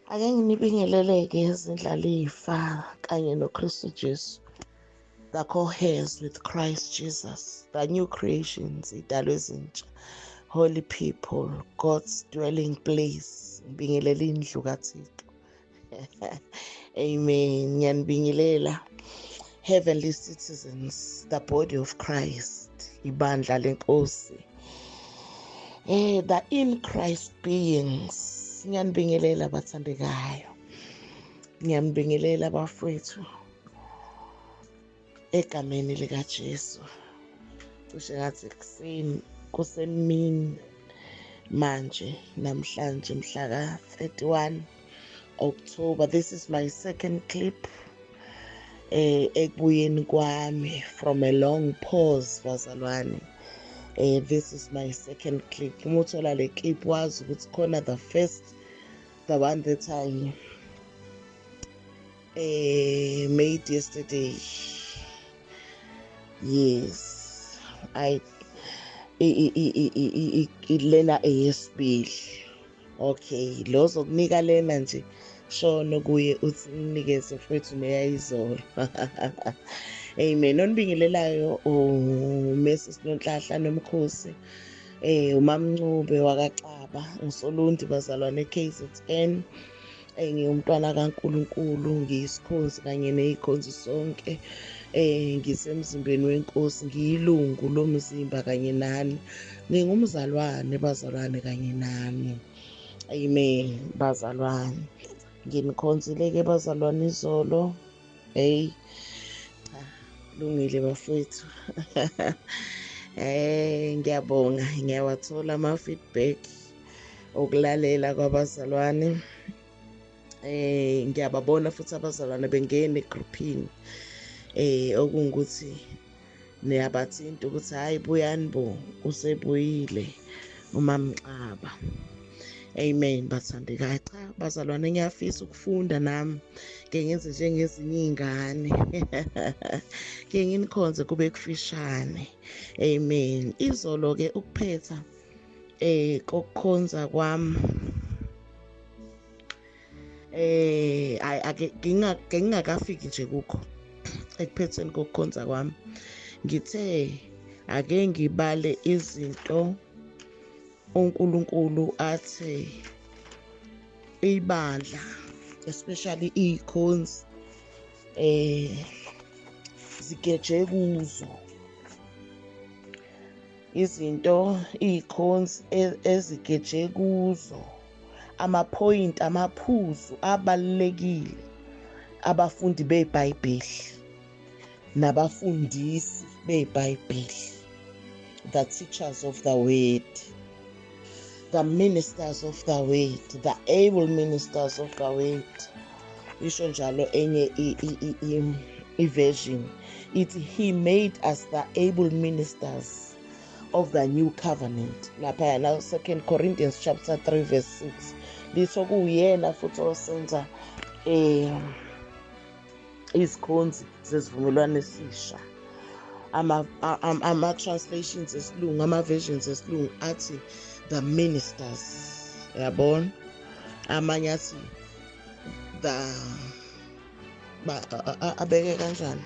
Ake nginibingelele-ke izindlalifa kanye noKristu Jesu. The co-heirs with Christ Jesus, the new creations, idalwe ezintsha, holy people, God's dwelling place. Ngibingelela indlu kaThixo. Amen. Ngiyanibingelela heavenly citizens, the body of Christ, ibandla lenkosi. The in Christ beings. Ngiyanibingelela bathandekayo. Ngiyambingelela bafowethu egameni likaJesu. Kusho ngathi kusemini manje namhlanje mhla ka-31 October. This is my second clip ekubuyeni kwami from a long pause bazalwane. This is my second clip. Uma uthola le clip wazi ukuthi khona the first, the one that I made yesterday. Yes, lena eyesibili. Okay, lo zokunika lena nje shona kuye uthi unikeze mfethu neyayizolo. Amen. Onibingelelayo uMrs Nonhlahla Nomkhosi, uMamncube wakaXaba, uSolundi bazalwane KZN. Ngiwumntwana kaNkulunkulu, ngiyisikhonzi kanye nezikhonzi sonke. Ngisemzimbeni wenkosi, ngiyilungu lomzimba kanye nani. Ngingumzalwane bazalwane kanye nami. Amen bazalwane. Nginikhonzile-ke bazalwane izolo. Hey, cha, lungile bafowethu. Ngiyabonga, ngiyawathola ama-feedback okulalela kwabazalwane. Ngiyababona futhi abazalwane bengene egruphini okungukuthi niyabathinta ukuthi hayi buyani bo usebuyile uMamXaba. Amen bathandekayo. Cha bazalwane, ngiyafisa ukufunda nami ke ngenze njengezinye iy'ngane ke nginikhonze kube kufishane. Amen. Izolo-ke ukuphetha kokukhonza kwami ngingakafiki nje kukho ekuphetheni kokukhonza kwami, ngithe ake ngibale izinto uNkulunkulu athe ibandla, especially iy'khonzi zigeje kuzo, izinto iy'khonzi ezigeje kuzo, amaphoyinti, amaphuzu abalulekile abafundi beBhayibheli nabafundisi beBhayibheli, the teachers of the word, the ministers of the word, the able ministers of the word. Isho njalo enye i-version ithi he made us the able ministers of the new covenant. Lapha now 2 Corinthians chapter 3 verse 6 litho kuyena futhi osenza izikhonzi zesivumelwano esisha. Ama-translations esilungu, ama-versions esilungu athi the ministers, yabona, amanye athi abeke kanjani,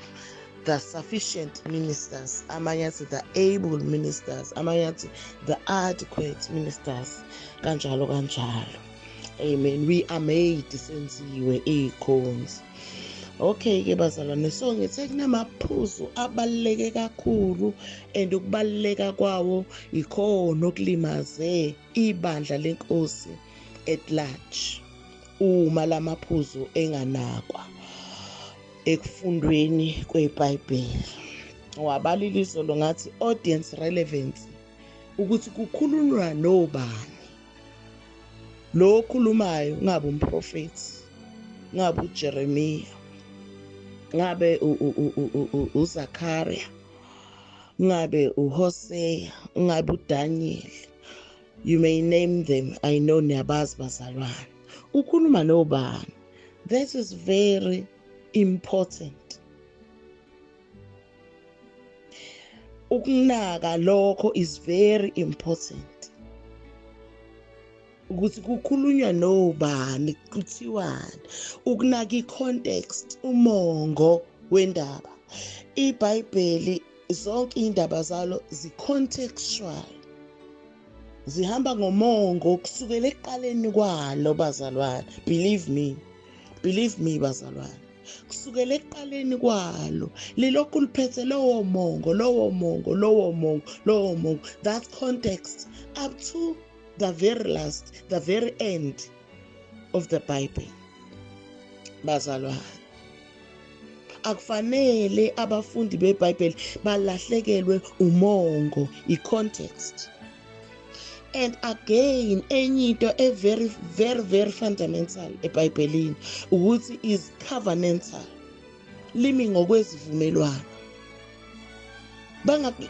the sufficient ministers, amanye athi the able ministers, amanye athi the adequate ministers, kanjalo kanjalo. Amen. We are made senziwe iy'khonzi. Okay-ke bazalwane, so ngithe kunamaphuzu abaluleke kakhulu and ukubaluleka kwawo ikhona okulimaze ibandla lenkosi at large uma lamaphuzu enganakwa ekufundweni kweBhayibheli. Wabalile izolo ngathi audience relevance, ukuthi kukhulunywa nobani. Lo okhulumayo ngabe umprofethi, ngabe uJeremiya, ngabe uZakhariya, ngabe uHoseya, ngabe uDaniel, you may name them. I know niyabazi bazalwane. Ukhuluma nobani. That is very important. Ukunaka lokho is very important. ukuthi kukhulunywa nobani, kuthiwani, ukunaka i-context, umongo wendaba. IBhayibheli zonke indaba zalo zi-contextual, zihamba ngomongo kusukela ekuqaleni kwalo bazalwane. Believe me bazalwane, kusukela ekuqaleni kwalo lilokhu liphethe lowo mongo, that context up to the very last, the very end of the Bible bazalwane. Akufanele abafundi beBhayibheli balahlekelwe umongo, i-context. And again, enye into very fundamental eBhayibhelini ukuthi is covenantal, limi ngokwezivumelwano.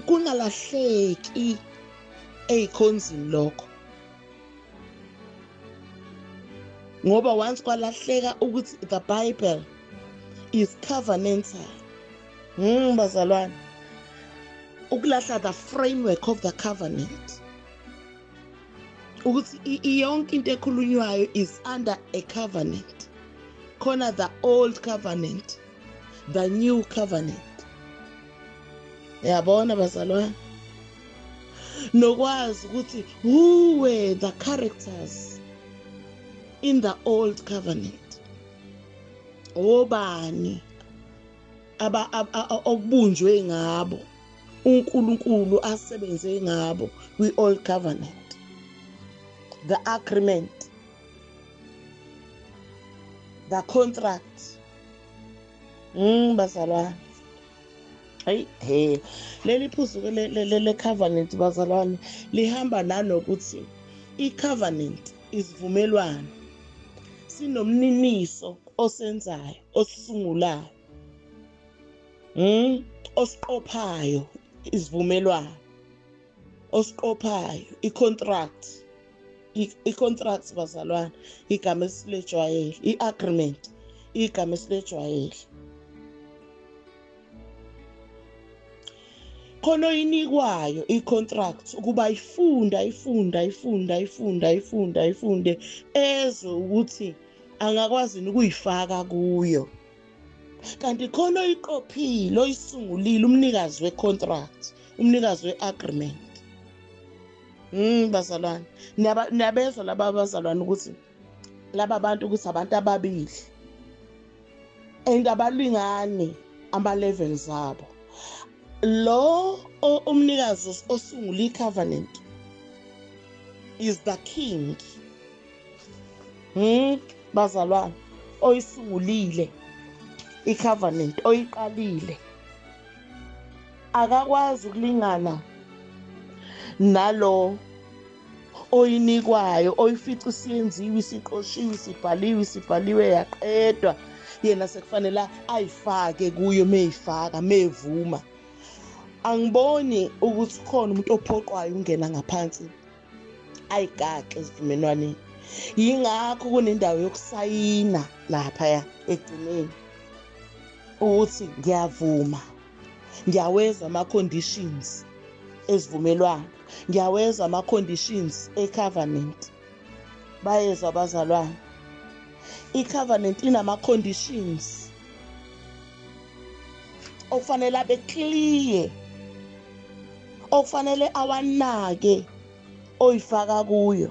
Kungalahleki eyikhonzini lokho, ngoba once kwalahleka ukuthi the Bible is covenantal, bazalwane, ukulahla the framework of the covenant, ukuthi yonke into ekhulunywayo is under a covenant. Khona the old covenant, the new covenant. Yabona bazalwane, nokwazi ukuthi who were the characters in the old covenant, obani okubunjwe ngabo uNkulunkulu asebenze ngabo kwi-old covenant. The agreement, the contract. Bazalwane, hey, leli phuzu le covenant bazalwane lihamba nanokuthi i-covenant isivumelwano sinomniniso osenzayo, osungulayo, osiqophayo, isivumelwano osiqophayo, i-contract. I-contract bazalwane igama esilejwayele, i-agreement igama esilejwayele. Khona inikwayo i-contract ukuba ifunde ezwe ukuthi angakwazi ukuyifaka kuyo. Kanti khona iqophile, oyisungulile umnikazi we-contract, umnikazi we-agreement. Bazalwane, niyabezwa laba bazalwane ukuthi laba bantu ukuthi abantu ababili and abalingani ama-levels abo. Lo umnikazi osungula i-covenant is the king, bazalwane, oyisungulile i-covenant, oyiqalile, akakwazi ukulingana nalo oyinikwayo, oyifica isiyenziwe, isiqoshiwe, isibhaliwe yaqedwa, yena sekufanele ayifake kuyo. Meyifaka, mevuma, angiboni ukuthi khona umuntu ophoqwayo ungena ngaphansi ayigaxe esivumelwaneni. Yingakho kunendawo yokusayina lapha egcineni ukuthi ngiyavuma, ngiyaweza ama-conditions esivumelwano, ngiyaweza ama-conditions e-covenant. Bayezwa abazalwane, i-covenant inama-conditions okufanele abe clear, okufanele awanake oyifaka kuyo.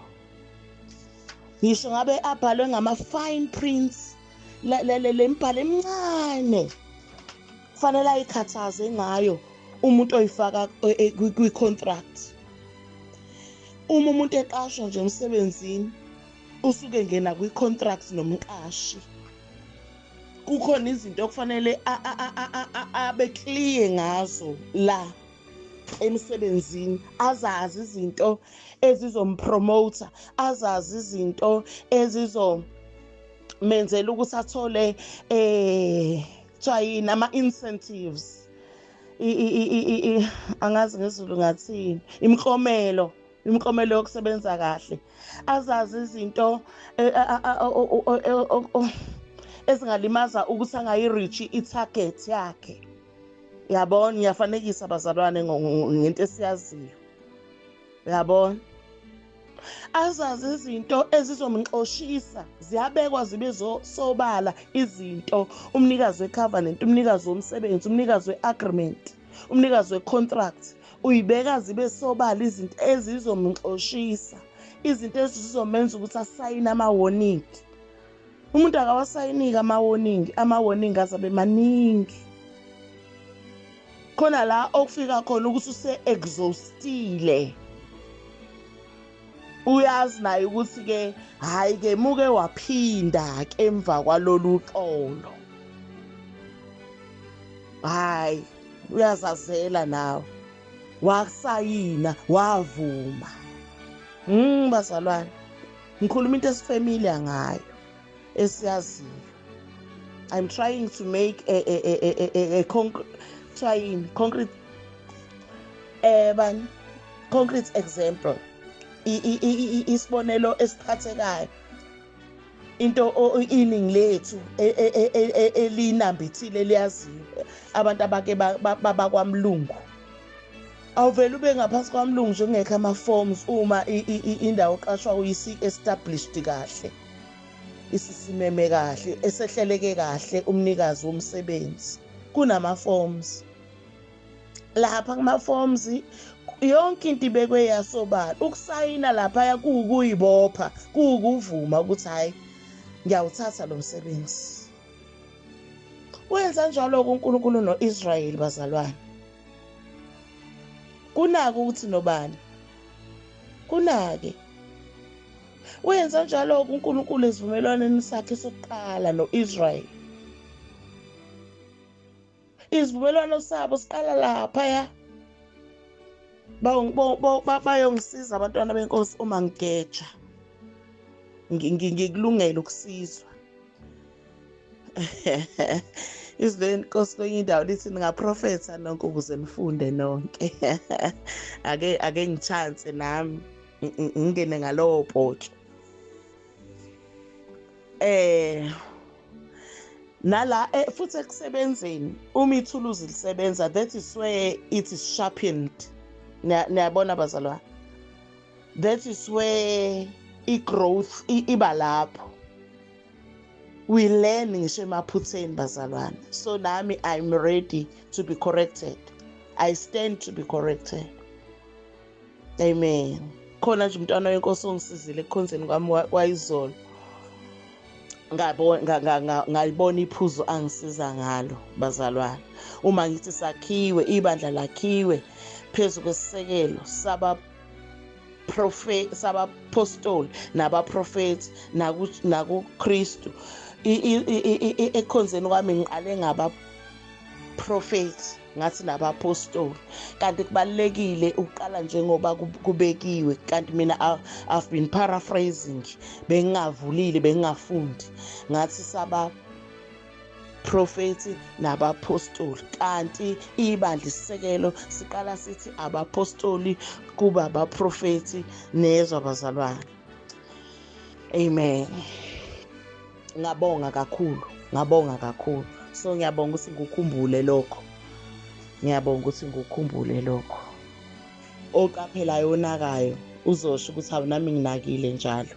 Ngisho ngabe abhalwe ngama-fine prints, le mbhalo emncane kufanele ayikhathaze ngayo umuntu oyifaka kwi-contract. Uma umuntu eqashwa nje emsebenzini usuke ngena kwi-contract nomqashi, kukhona izinto okufanele abe clear ngazo la emsebenzini, azazi izinto ezizompromota, azazi izinto ezizomenzela ukuthi athole tshayini ama-incentives, angazi ngesiZulu ngathini, imiklomelo yokusebenza kahle, azazi izinto ezingalimaza ukuthi angayi-reach i-target yakhe. Yabona, ngiyafanekisa bazalwane ngento esiyaziyo. Yabona, azazi izinto ezizomxoshisa, ziyabekwa zibe sobala izinto. Umnikazi we-covenant, umnikazi womsebenzi, umnikazi we-agreement, umnikazi we-contract, uyibeka zibe sobala izinto ezizomxoshisa, izinto ezizomenza ukuthi asayine ama-warning. Umuntu akawasayiniki ama-warning azabe maningi. Khona la okufika khona ukuthi use-exhaustile. Uyazi naye ukuthi-ke hhayi-ke muke waphinda-ke emva kwalolu xolo. Hhayi, uyazazela nawe. Wasayina, wavuma. Bazalwane, ngikhuluma into esifamiliar ngayo, esiyaziyo. I'm trying to make a concrete example. Isibonelo esiphathekayo, into iningi lethu elinambithile liyaziyo, abantu abake bakwamlungu. Awuvele ube ngaphansi kwamlungu nje ungekho ama-forms uma indawo oqashwa uyisi-established kahle, isisimeme kahle, esehleleke kahle umnikazi womsebenzi. Kunama-forms lapha kuma-forms, yonke into ibekwe yasobala. Ukusayina laphaya kuyibopha, kuvuma ukuthi hhayi ngiyawuthatha lo msebenzi. Wenza njalo-ke uNkulunkulu no-Israyeli, bazalwane. Kunake ukuthi nobani? Kunake. Wenza njalo-ke uNkulunkulu esivumelwaneni sakhe sokuqala no-Israyeli. Isivumelwano sabo siqala laphaya. Bayongisiza abantwana benkosi uma ngigeja. Ngikulungele ukusizwa. Izwi lenkosi kwenye indawo lithi ningaprofetha nonke ukuze nifunde nonke. Ake ngichanse nami ngingene ngalowo bhotho. Nala futhi ekusebenzeni uma ithuluzi lisebenza, that is where it is sharpened. Niyabona bazalwane? That is where i-growth iba lapho. We learn ngisho emaphutheni, bazalwane. So nami I'm ready to be corrected. I stand to be corrected. Amen. Khona nje umntwana wenkosi ongisizile ekukhonzeni kwami wayizolo. Ngayibona iphuzo angisiza ngalo, bazalwane. Uma ngithi sakhiwe, ibandla lakhiwe phezu kwesisekelo sabapostoli nabaprofethi nakuKristu. Ekhonzeni kwami ngiqale ngabaprofethi ngathi nabapostoli, kanti kubalekile ukuqala njengoba kubekiwe. Kanti mina I've been paraphrasing, bengingavulile, bengingafundi, ngathi sabaprofethi nabapostoli. Kanti ibandla isisekelo siqala sithi abapostoli kuba abaprofethi nezwa, bazalwane. Amen. Ngabonga kakhulu. So ngiyabonga ukuthi ngikukhumbule lokho. Oqaphelayo onakayo uzosho ukuthi hawu nami nginakile njalo.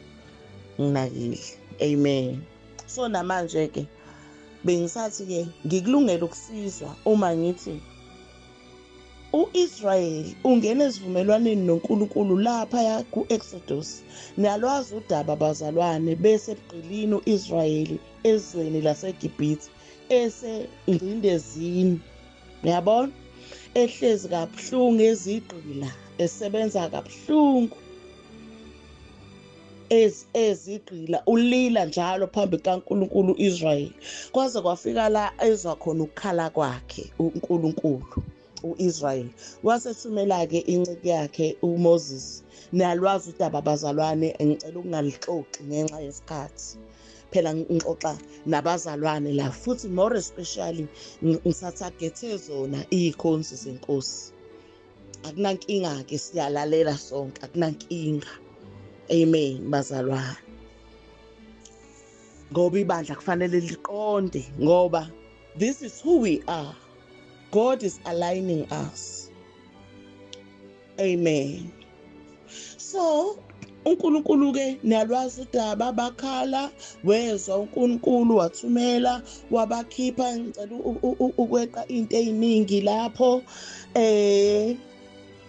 Nginakile. Amen. So namanje-ke bengisathi-ke ngikulungela ukusizwa uma ngithi u-Israyeli ungena esivumelwaneni noNkulunkulu laphaya ku-Exodus. Niyalwazi udaba, bazalwane, bese ebuqilini u-Israyeli ezweni laseGibhithe esengcindezini. Uyabona? Ehlezi kabuhlungu ezigqila, esebenza kabuhlungu ezigqila, ulila njalo phambi kaNkulunkulu u-Israyeli. Kwaze kwafika la ezwa khona ukukhala kwakhe uNkulunkulu u-Israyeli. Wasethumela-ke inceke yakhe uMoses. Niyalwazi udaba, bazalwane, ngicela ukungalixoxi ngenxa yesikhathi. Phela ngixoxa nabazalwane la, futhi more especially ngisathagethe zona iy'khonzi zenkosi. Akunankinga-ke, siyalalela sonke, akunankinga. Amen, bazalwane. Ngoba ibandla kufanele liqonde, ngoba this is who we are. God is aligning us. Amen. So uNkulunkulu ke niyalwazi udaba bakhala wezwa uNkulunkulu wathumela wabakhipha ngicela ukweqa into eziningi lapho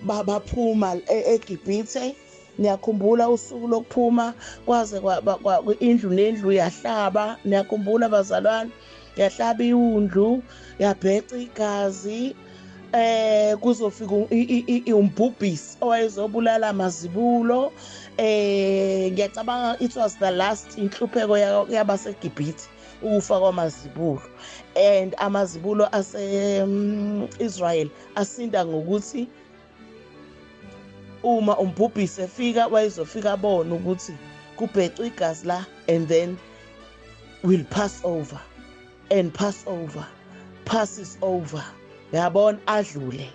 baphuma eGibhithe. Niyakhumbula usuku lokuphuma kwaze indlu nendlu yahlaba. Niyakhumbula bazalwane, yahlaba iwundlu yabheca igazi kuzofika umbhubhisi owayezobulala amazibulo. Ngiyacabanga it was the last inhlupheko yabaseGibhithe ukufa kwamazibulo, and amazibulo ase-Israel asinda ngokuthi uma umbhubhisi efika wayezofika abone ukuthi kubhecwa igazi la, and then will pass over, and Passover passes over. Yabona, adlule.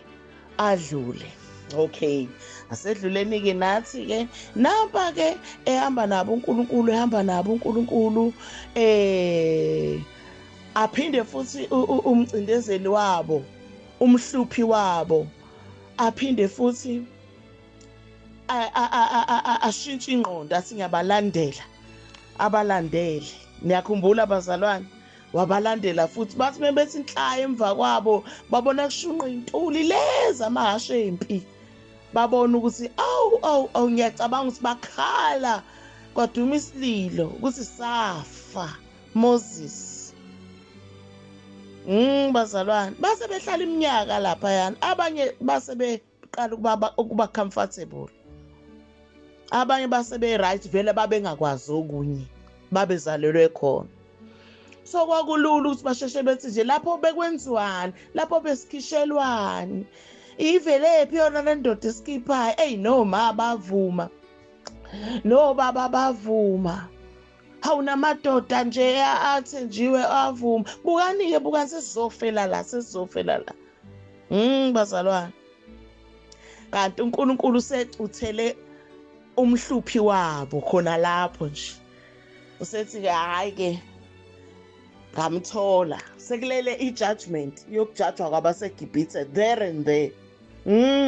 Okay, asedluleni-ke nathi-ke nampa-ke ehamba nabo uNkulunkulu aphinde futhi umcindezeli wabo, umhluphi wabo, aphinde futhi ashintshe ingqondo, athi ngiyabalandela, abalandele. Niyakhumbula bazalwane, wabalandela futhi bathi bebethi inhlaya emva kwabo babona kushunqa intuli lezi amahashe empi, babona ukuthi awu ngiyacabanga ukuthi bakhala kwaduma isililo ukuthi safa Moses. Bazalwane, base behlala iminyaka lapha yana, abanye base beqala ukuba comfortable, abanye base be right vele babengakwazi okunye babezalelwe khona. So kwakulula ukuthi basheshe bethi nje lapho bekwenziwani, lapho besikhishwelwani, ivelephi yona le ndoda esikiphayo. Noma bavuma, no baba bavuma, hawu namadoda nje athenjiwe avuma. Bukani sesizofela la. Bazalwane, kanti uNkulunkulu secuthele umhluphi wabo khona lapho nje. Usethi-ke hayi-ke ngamthola, sekulele i-judgment yokujajwa kwabaseGibhithe there and there.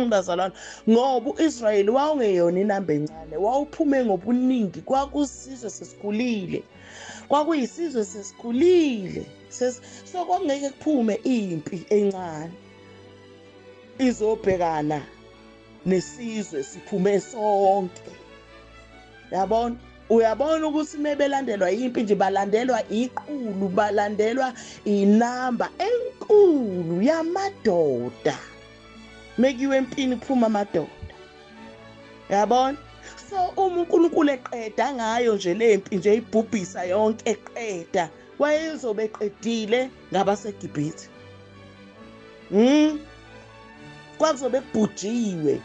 Bazalwane, ngoba u-Israyeli wawungeyona inamba encane, wawuphume ngobuningi, kwakusizwe sesikhulile, kwakuyisizwe sesikhulile. So kwakungeke kuphume impi encane izobhekana nesizwe siphume sonke. Yabona, uyabona ukuthi mebelandelwa impi nje balandelwa iqulu, balandelwa inamba enkulu yamadoda. Mekiwe empini kuphuma amadoda. Yabona, so uma uNkulunkulu eqeda ngayo nje lempi nje ibhubhisa yonke eqeda, wayezobe eqedile ngabaseGibhithe. Kwakuzobe kubhujiwe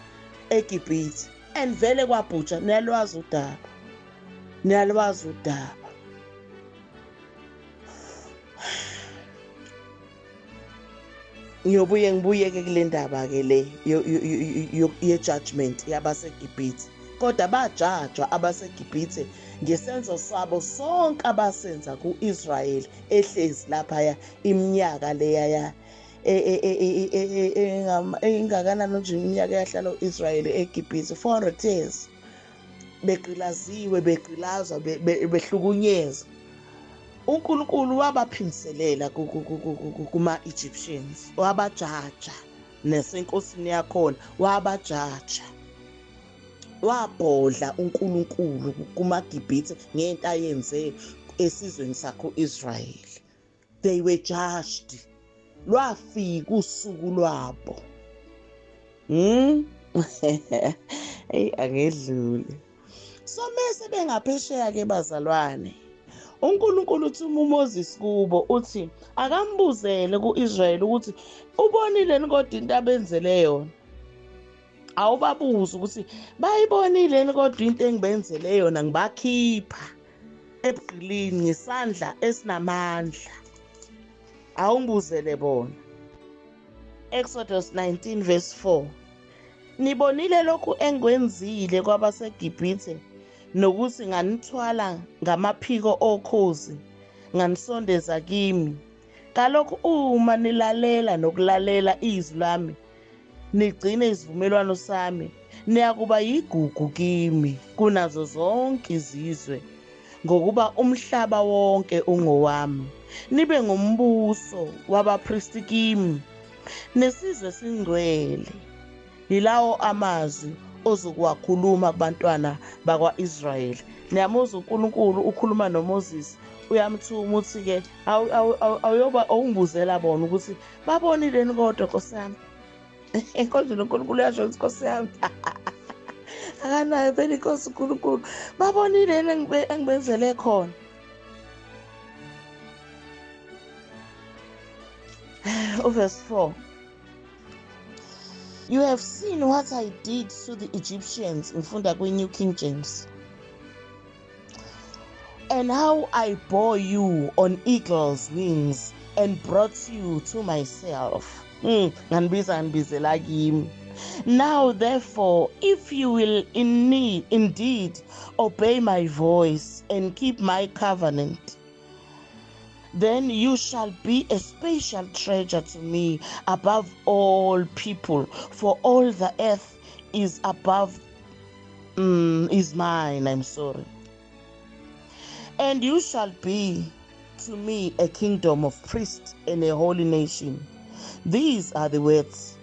eGibhithe, and vele kwabhuja. Niyalwazi udaba. Ngibuye-ke kule ndaba-ke le ye-judgment yabaseGibhithe. Kodwa bajajwa abaseGibhithe ngesenzo sabo sonke abasenza ku-Israyeli ehlezi laphaya iminyaka leya engakanani nje iminyaka yahlala u-Israyeli eGibhithe, 400 years. Begqilaziwe, begqilazwa, behlukunyezwa. uNkulunkulu wabaphindiselela kuma-Egyptians, wabajaja nasenkosini yakhona, wabajaja. Wabhodla uNkulunkulu kumaGibhithe ngento ayenze esizweni sakho Israyeli. They were judged. Lwafika usuku lwabo. Angedluli. So mase bengaphesheya-ke bazalwane, uNkulunkulu uthuma uMoses kubo uthi akambuzele ku-Israyeli ukuthi ubonileni kodwa into abenzele yona. Awubabuze ukuthi bayibonileni kodwa into engibenzele yona, ngibakhipha ebugqilini ngesandla esinamandla. Awungibuzele bona. Exodus 19 verse 4. Nibonile lokhu engikwenzile kwabaseGibhithe, nokuthi nganithwala ngamaphiko okhozi nganisondeza kimi. Kalokhu uma nilalela nokulalela izwi lami nigcine isivumelwano sami, niyakuba yigugu kimi kunazo zonke izizwe, ngokuba umhlaba wonke ungowami. Nibe ngumbuso wabapristi kimi, nesizwe singcwele. Yilawo amazwi ozokuwakhuluma kubantwana bakwa-Israyeli. Niyamuzwa uNkulunkulu ukhuluma noMoses, uyamthuma uthi-ke awungibuzela bona ukuthi babonileni kodwa Nkosi yami. Enkonjeni uNkulunkulu uyasho ukuthi Nkosi yami akanayo vele inkosi uNkulunkulu, babonileni engibenzele khona. Verse 4. You have seen what I did to the Egyptians, ngifunda kwi-New King James, and how I bore you on eagle's wings and brought you to myself. Nganibizela kimi. Now therefore, if you will indeed obey my voice and keep my covenant, then you shall be a special treasure to me above all people, for all the earth is mine. And you shall be to me a kingdom of priests and a holy nation. These are the words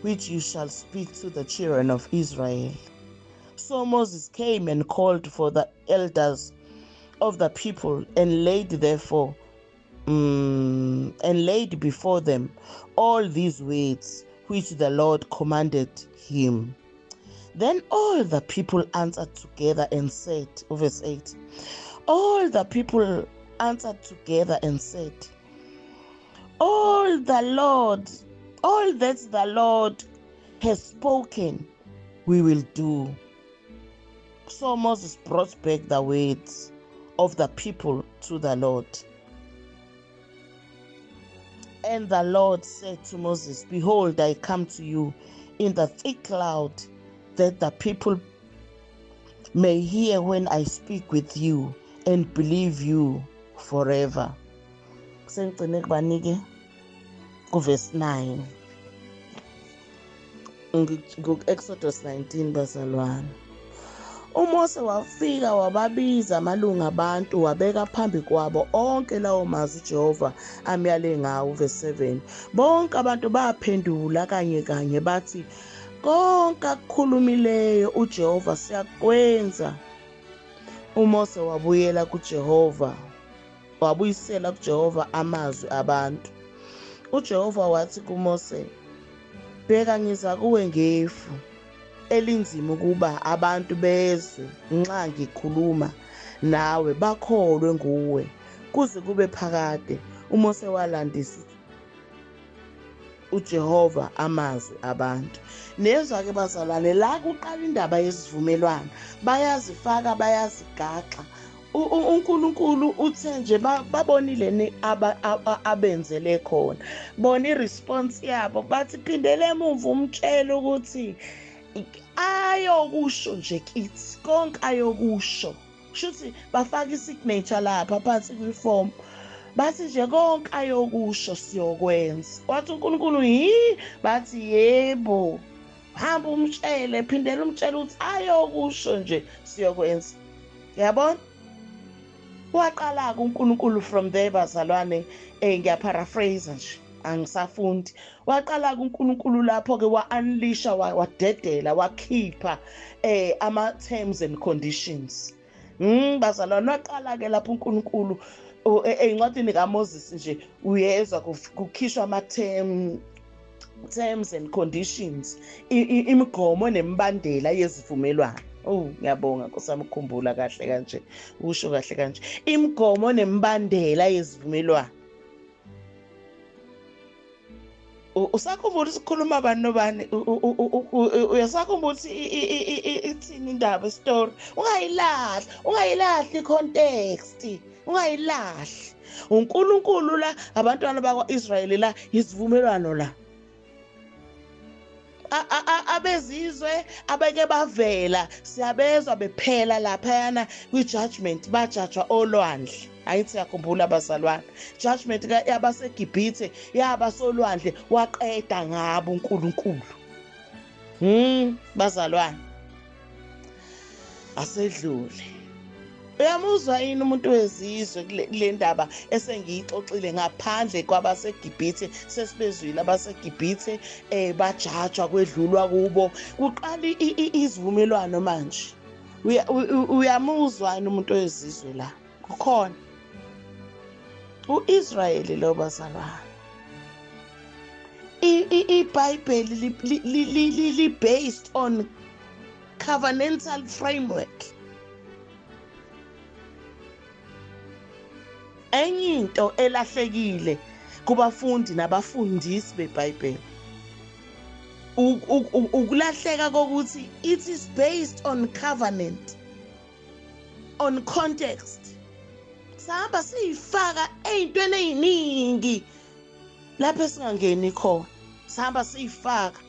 which you shall speak to the children of Israel. So Moses came and called for the elders of the people and laid before them all these words which the Lord commanded him. Then all the people answered together and said, verse 8, all the people answered together and said, all that the Lord has spoken, we will do. So Moses brought back the words of the people to the Lord. And the Lord said to Moses, behold, I come to you in the thick cloud, that the people may hear when I speak with you and believe you forever. Verse 9. Exodus 19 bazalwane. uMose wafika wababiza amalunga abantu, wabeka phambi kwabo onke lawo mazwi uJehova amyale ngawo. Verse 7. Bonke abantu baphendula kanye kanye bathi, konke akukhulumileyo uJehova siyakwenza. uMose wabuyisela kuJehova amazwi abantu. uJehova wathi kuMose, bheka ngiza kuwe ngefu elinzima ukuba abantu bezwe nxa ngikhuluma nawe bakholwe nguwe kuze kube phakade. uMose walandisa uJehova amazwi abantu. Nezwa-ke bazalwane, la kuqala indaba yesivumelwano, bayazifaka bayazigaxa. uNkulunkulu uthe nje babonile abenzele khona, bona iresponse yabo, bathi phindele emuva umtshele ukuthi ayokusho nje kithi konke ayokusho. Shuthi bafaka isignature lapha phansi kwiform, bathi nje konke ayokusho siyokwenza. Wathi uNkulunkulu bathi yebo, hamba umtshele, phindela umtshele ukuthi ayokusho nje siyokwenza. Yabona? Waqala-ke uNkulunkulu from there bazalwane, ngiyaparaphrase nje, angisafundi. Waqala-ke uNkulunkulu lapho-ke wa-unleasha, wadedela, wakhipha ama-terms and conditions. Bazalwane, waqala-ke lapho uNkulunkulu ey'ncwadini kaMoses nje uyezwa kukhishwa terms and conditions, imigomo nemibandela yezivumelwano. Ngiyabonga Nkosi yami ukukhumbula kahle kanje, usho kahle kanje, imigomo nemibandela yezivumelwano. Usakhumbula sikhuluma abantu nobani? Uyasakhumbula ukuthi ithini indaba, istory? Ungayilahli icontext, ungayilahli. uNkulunkulu la, abantwana bakwa-Israyeli la, isivumelwano la. Abezizwe abeke bavela, siyabezwa bephela laphayana kwi-judgment, bajajwa olwandle. Ayithi yakhumbula bazalwane, judgment yabaseGibhithe yabasolwandle waqeda ngabo uNkulunkulu. Bazalwane, asedlule. Uyamuzwa yini umuntu wezizwe kule ndaba esengiyixoxile ngaphandle kwabaseGibhithe? Sesibezwile abaseGibhithe bajajwa kwedlulwa kubo. Kuqala izivumelwano manje. Uyamuzwa yini umuntu wezizwe la? Kukhona u-Israyeli lo bazalwane. iBhayibheli li-based on covenantal framework. Enye into elahlekile kubafundi nabafundisi beBhayibheli ukulahleka kokuthi it is based on covenant, on context. Sahamba siyifaka ey'ntweni ey'ningi lapho esingangeni khona. Sahamba siyifaka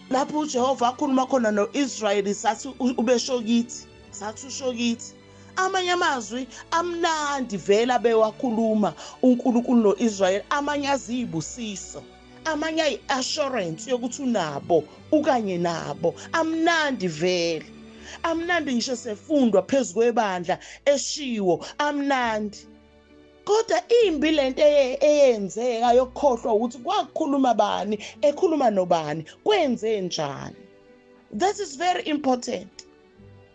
lapho uJehova akhuluma khona no-Israyeli, sathi ubesho kithi, sathi usho kithi. Amanye amazwi amnandi vela bewakhuluma uNkulunkulu no-Israyeli, amanye aziyibusiso, amanye ayi-assurance yokuthi unabo ukanye nabo. Amnandi vele, amnandi ngisho sefundwa phezu kwebandla eshiwo, amnandi. Kodwa imbi lento eyenzeka yokukhohlwa ukuthi kwakukhuluma bani, ekhuluma nobani, kwenze njani. That is very important.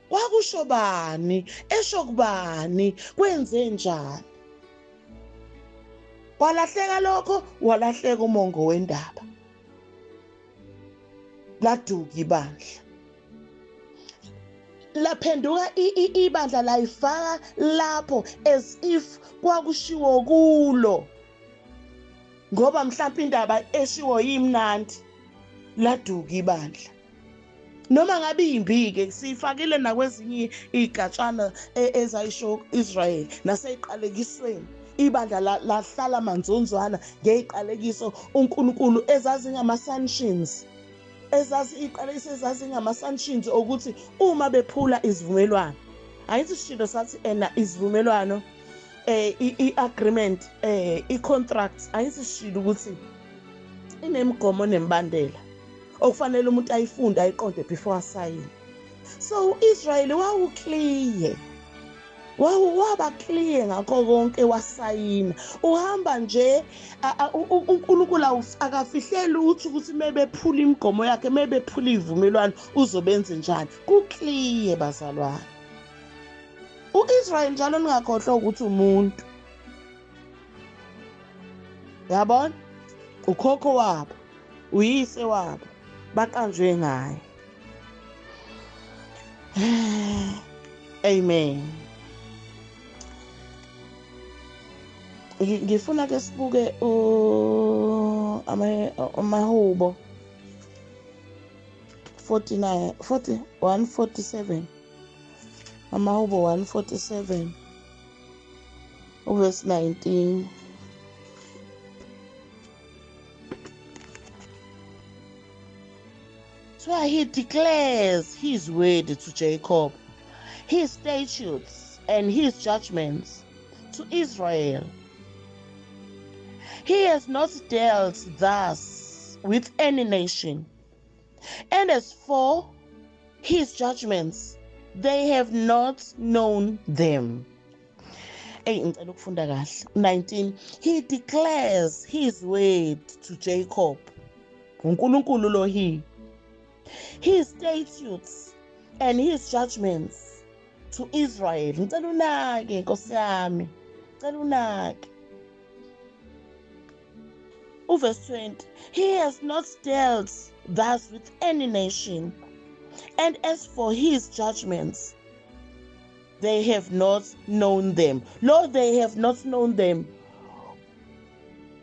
Kwakusho bani, esho kubani, kwenze njani. Walahleka lokho, walahleka umongo wendaba. Laduka ibandla. Laphenduka ibandla layifaka lapho as if kwakushiwo kulo. Ngoba mhlawumbe indaba eshiwo yimnandi, laduka ibandla. Noma ngabe imbi-ke siyifakile nakwezinye igatshana ezayisho Israyeli naseyiqalekisweni. Ibandla lahlala manzonzwana ngeyiqalekiso uNkulunkulu ezazingama-sanctions. Iqalekiso ezazingama-sanctions ukuthi uma bephula izivumelwano. Ayithi sishilo sathi izivumelwano i-agreement i-contract, ayithi sishilo ukuthi inemigomo nemibandela okufanele umuntu ayifunde ayiqonde before asayine. So u-Israyeli wawuclear, waba clear ngakho konke, wasayina. Uhamba nje uNkulunkulu akafihleli ukuthi mebephula imigomo yakhe, mebephula izivumelwano uzobenze njani. Ku-clear bazalwane. U-Israyeli njalo ningakhohlwa ukuthi umuntu, yabona, ukhokho wabo, uyise wabo, baqanjwe ngaye. Amen. Ngifuna ke sibuke amahubo 147. Amahubo 147 verse 19. So he declares his word to Jacob, his statutes and his judgments to Israel. He has not dealt thus with any nation. And as for his judgments, they have not known them. 19. He declares his word to Jacob. uNkulunkulu lo his statutes and his judgments to Israel. Ngicela unake Nkosi yami, ngicela unake. Verse 20. He has not dealt thus with any nation, and as for his judgments, they have not known them. Lord, they have not known them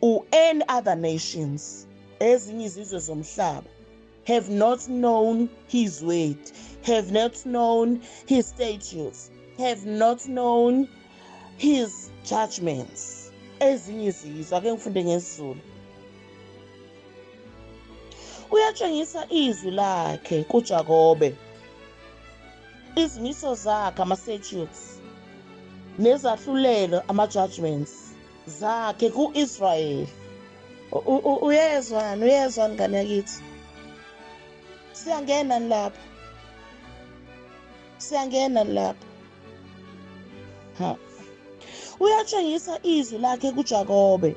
or any other nations. Ezinye izizwe zomhlaba have not known his word, have not known his statutes, have not known his judgments. Ezinye izizwe, ake ngifunde ngesiZulu. Uyatshengisa izwi lakhe kuJakobe, izimiso zakhe, ama-statutes, nezahlulelo, ama-judgments zakhe ku-Israyeli. Uyezwani ngane yakithi? Siyangena lapho. Siyangena lapho. Uyatshengisa izwi lakhe kuJakobe,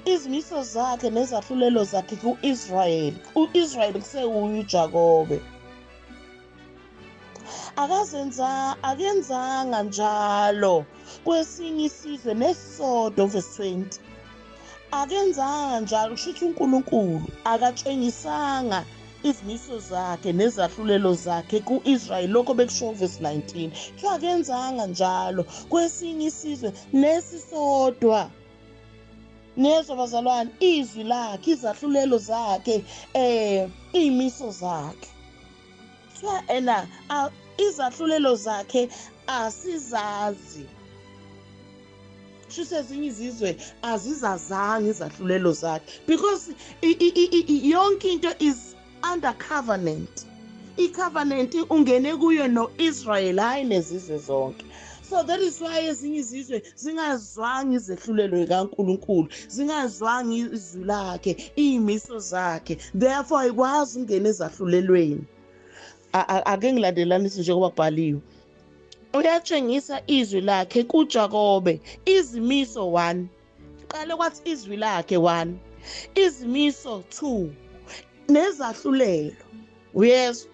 izimiso zakhe nezahlulelo zakhe ku-Israyeli. U-Israyeli kusewuye uJakobe. Akenzanga njalo kwesinye isizwe nesisodwa, verse 20. Akenzanga njalo, kushuthi uNkulunkulu akatshengisanga izimiso zakhe nezahlulelo zakhe ku-Israyeli. Lokho bekusho verse 19. Kuthiwa akenzanga njalo kwesinye isizwe nesisodwa. Nezwa bazalwane, izwi lakhe, izahlulelo zakhe, iy'miso zakhe. Kuthiwa izahlulelo zakhe asizazi. Kusho ezinye izizwe azizazanga izahlulelo zakhe, because yonke into is under covenant. I-covenant ungene kuyo no-Israel, hayi nezizwe zonke. So that is why ezinye izizwe zingazwanga izehlulelo kaNkulunkulu, zingazwanga izwi lakhe, iy'miso zakhe, therefore ayikwazi ungena ezahlulelweni. Ake ngilandelanise njengoba kubhaliwe. Uyatshengisa izwi lakhe kuJakobe, izimiso 1. Qale kwathi izwi lakhe 1, izimiso 2, nezahlulelo. Uyezwa?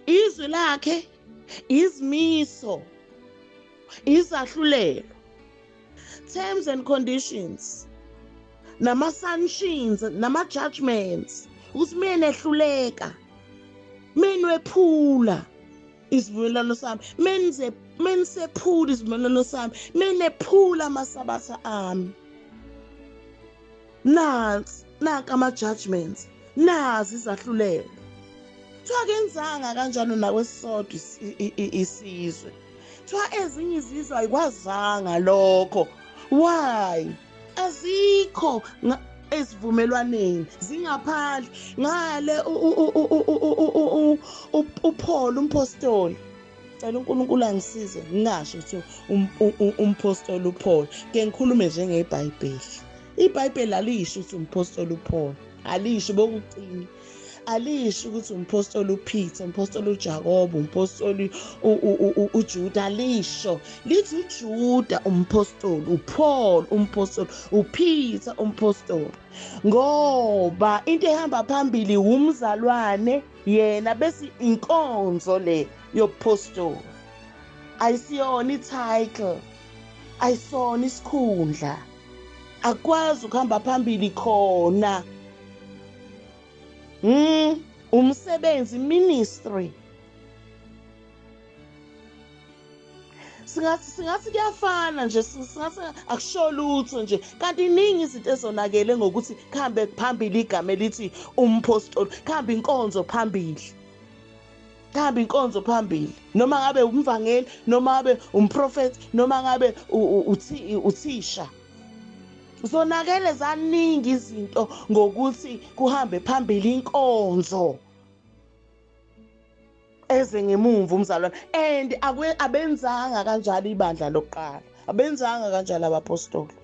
Izwi lakhe, izimiso, izahlulelo, terms and conditions, nama-sanctions, nama-judgments, ukuthi mina ehluleka, mina wephula isivumelwano sami, menisephula isivumelwano sami, menephula amasabatha ami. Nanka ama-judgments, nazi izahlulelo. Kuthiwa akenzanga kanjalo nakwesisodwa isizwe. Kuthiwa ezinye izizwe ayikwazanga lokho. Why? Azikho esivumelwaneni, zingaphandle. Ngale uPaul umpostoli, cela uNkulunkulu angisize ngingasho ukuthi umpostoli uPaul, ke ngikhulume njengeBhayibheli. iBhayibheli alisho ukuthi umpostoli uPaul, alisho bokucina. Alisho ukuthi umpostoli uPeter, umpostoli uJakobe, umpostoli uJuda. Alisho lithi uJuda umpostoli, uPaul umpostoli, uPeter umpostoli, ngoba into ehamba phambili umzalwane yena, bese inkonzo le yobupostoli. Ayisiyona ititle, ayisona isikhundla, akwazi ukuhamba phambili khona. Umsebenzi, ministry. Singathi kuyafana nje, singathi akusho lutho nje, kanti iningi izinto ezonakele ngokuthi kuhambe phambili igama elithi umpostoli, kuhambe inkonzo phambili. Kuhambe inkonzo phambili, noma ngabe umvangeli, noma ngabe umprofeti, noma ngabe uthisha. Zonakele zaningi izinto ngokuthi kuhambe phambili inkonzo eze ngemumva umzalwane. And abenzanga kanjalo ibandla lokuqala, abenzanga kanjalo abapostoli,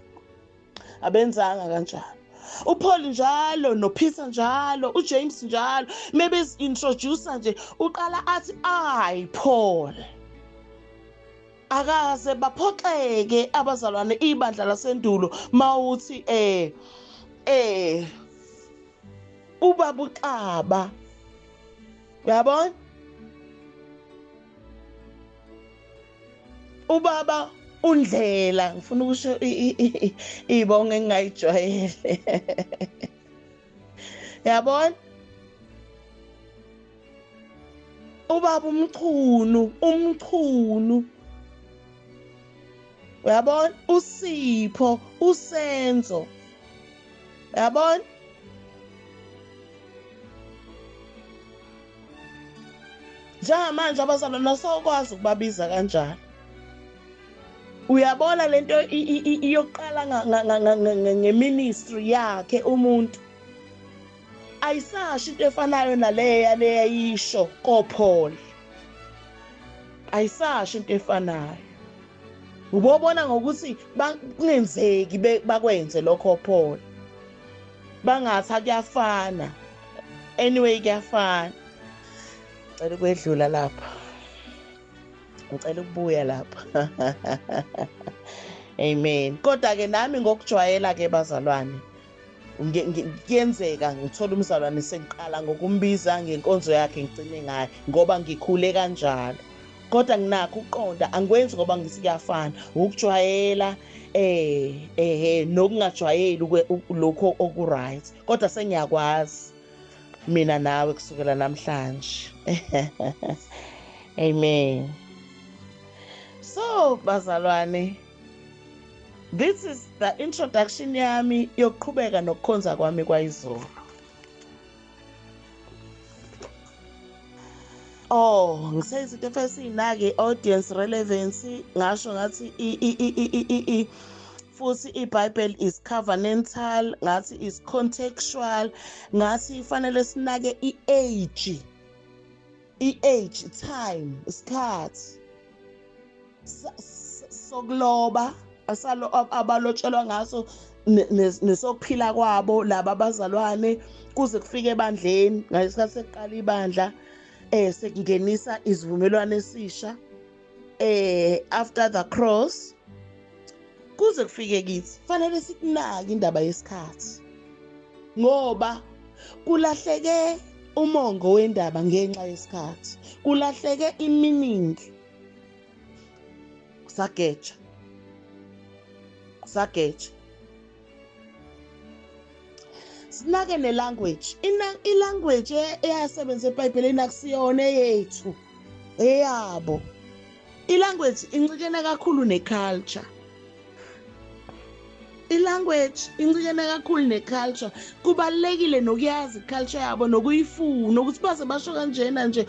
abenzanga kanjalo. uPaul njalo, noPeter njalo, uJames njalo, mebezi-introduce nje uqala athi Paul. Akaze baphoxeke abazalwane ibandla lasendulo mawuthi ubaba uXaba, uyabona, ubaba uNdlela, ngifuna ukusho ibonge engingayijwayele. Yabona, ubaba umchunu, uyabona, uSipho, uSenzo, uyabona. Njengamanje abazalwane asokwazi ukubabiza kanjalo. Uyabona lento iyoqala ngeministry yakhe umuntu. Ayisasho into efanayo naleya yisho koPaul. Ayisasho into efanayo. Ubobona ngokuthi kungenzeki bakwenze lokho Paul. Bangathi akuyafana. Anyway, kuyafana. Ngicela ukwedlula lapha. Ngicela ukubuya lapha. Amen. Kodwa-ke nami ngokujwayela-ke bazalwane, kuyenzeka ngithola umzalwane sengiqala ngokumbiza ngenkonzo yakhe ngigcine ngayo ngoba ngikhule kanjalo. Kodwa nginakho ukuqonda angikwenzi ngoba ngithi kuyafana, ukujwayela nokungajwayeli lokho oku-right. Kodwa sengiyakwazi mina nawe kusukela namhlanje. Amen. So bazalwane, this is the introduction yami yokuqhubeka nokukhonza kwami kwayizolo. Ngise izinto efesina-ke audience relevance, ngasho ngathi futhi iBhayibheli is covenantal, ngathi is contextual, ngathi fanele sinake i-age, time, isikhathi sokuloba abalotshelwa ngaso nesokuphila kwabo laba abazalwane kuze kufike ebandleni ngesikhathi sekuqala ibandla sekungenisa isivumelwano esisha after the cross kuze kufike kithi. Fanele sikunake indaba yesikhathi ngoba kulahleke umongo wendaba ngenxa yesikhathi, kulahleke i-meaning. Sageja sinake ne-language. I-language eyasebenza eBhayibhelini akusiyona eyethu, eyabo. I-language incikene kakhulu ne-culture. I-language incikene kakhulu ne-culture. Kubalulekile nokuyazi i-culture yabo nokuyifuna ukuthi baze basho kanjena nje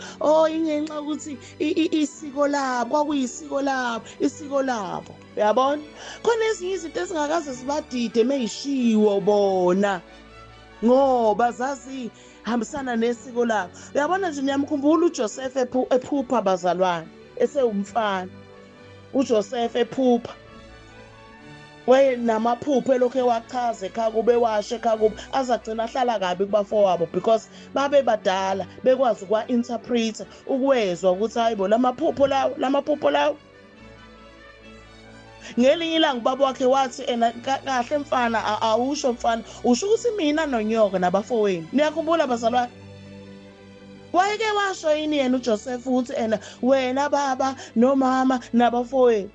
ingenxa ukuthi isiko labo kwakuyisiko labo, isiko labo. Uyabona? Khona ezinye izinto esingakaze sibadide meyishiwo bona ngoba zazi hambisana nesiko labo. Uyabona nje niyamkhumbula uJoseph ephupha bazalwane esewumfana. uJoseph ephupha namaphupho elokhu ewachaza ekhakube washe ekhakube azagcina ahlala kabi kubafowabo because babe badala bekwazi ukwa-interpreta ukwezwa ukuthi hayibo lamaphupho lawo. Ngelinye ilanga ubaba wakhe wathi kahle mfana, awusho mfana, usho ukuthi mina nonyoka nabafowenu. Niyakhumbula bazalwane? Wayeke washo yini yena uJoseph ukuthi wena baba nomama nabafowenu?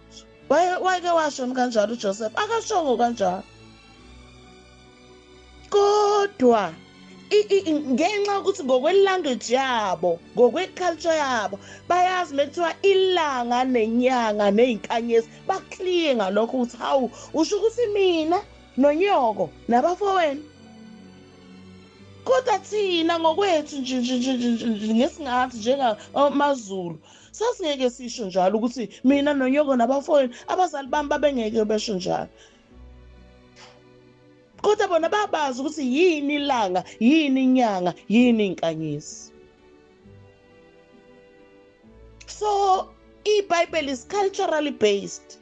Wayeke washo kanjalo uJoseph? Akashongo kanjalo. Kodwa ngenxa yokuthi ngokwe-language yabo, ngokwe-culture yabo, bayazi mekuthiwa ilanga nenyanga neyinkanyezi, bakliye ngalokho ukuthi hawu, usho ukuthi mina nonyoko nabafowenu. Kodwa thina ngokwethu nje ngesingathi njengamaZulu sasingeke sisho njalo ukuthi mina nonyoko nabafowenu, abazali bami babengeke besho njalo. Kodwa bona babazi ukuthi yini ilanga, yini inyanga, yini inkanyezi. So iBhayibheli is culturally based.